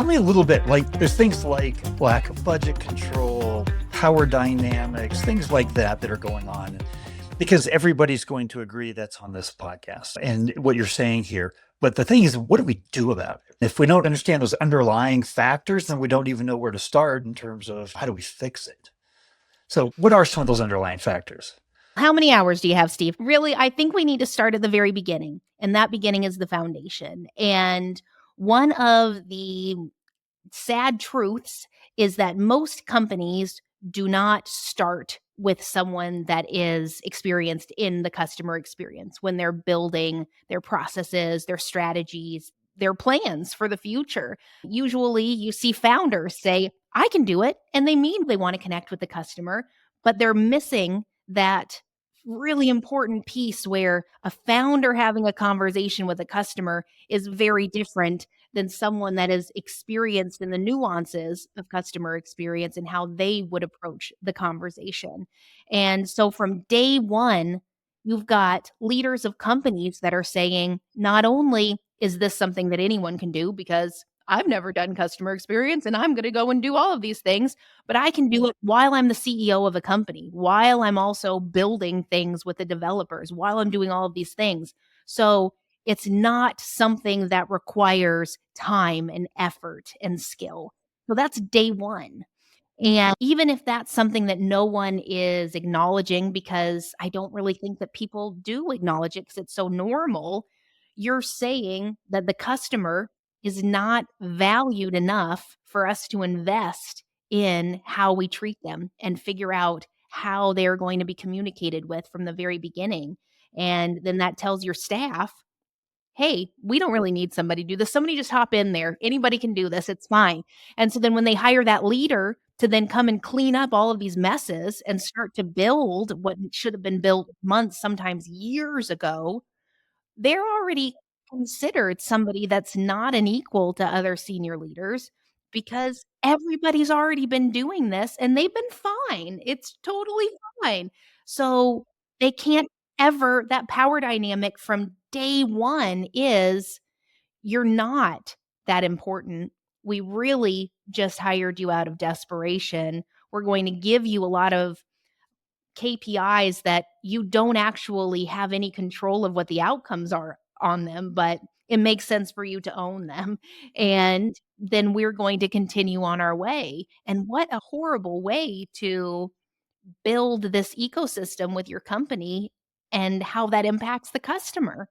Tell me a little bit, like there's things like lack of budget control, power dynamics, things like that are going on. Because everybody's going to agree that's on this podcast and what you're saying here. But the thing is, what do we do about it? If we don't understand those underlying factors, then we don't even know where to start in terms of how do we fix it. So, what are some of those underlying factors? How many hours do you have, Steve? Really, I think we need to start at the very beginning, and that beginning is the foundation. And one of the sad truths is that most companies do not start with someone that is experienced in the customer experience when they're building their processes, their strategies, their plans for the future. Usually, you see founders say, I can do it. And they mean they want to connect with the customer, but they're missing that really important piece where a founder having a conversation with a customer is very different than someone that is experienced in the nuances of customer experience and how they would approach the conversation. And so from day one, you've got leaders of companies that are saying, not only is this something that anyone can do because I've never done customer experience and I'm going to go and do all of these things, but I can do it while I'm the CEO of a company, while I'm also building things with the developers, while I'm doing all of these things. So it's not something that requires time and effort and skill. So that's day one. And even if that's something that no one is acknowledging, because I don't really think that people do acknowledge it because it's so normal, you're saying that the customer is not valued enough for us to invest in how we treat them and figure out how they're going to be communicated with from the very beginning. And then that tells your staff, hey, we don't really need somebody to do this. Somebody just hop in there. Anybody can do this. It's fine. And so then when they hire that leader to then come and clean up all of these messes and start to build what should have been built months, sometimes years ago, they're already considered somebody that's not an equal to other senior leaders because everybody's already been doing this and they've been fine. It's totally fine. So they can't ever, that power dynamic from day one is you're not that important. We really just hired you out of desperation. We're going to give you a lot of KPIs that you don't actually have any control of what the outcomes are on them, but it makes sense for you to own them. And then we're going to continue on our way. And what a horrible way to build this ecosystem with your company and how that impacts the customer.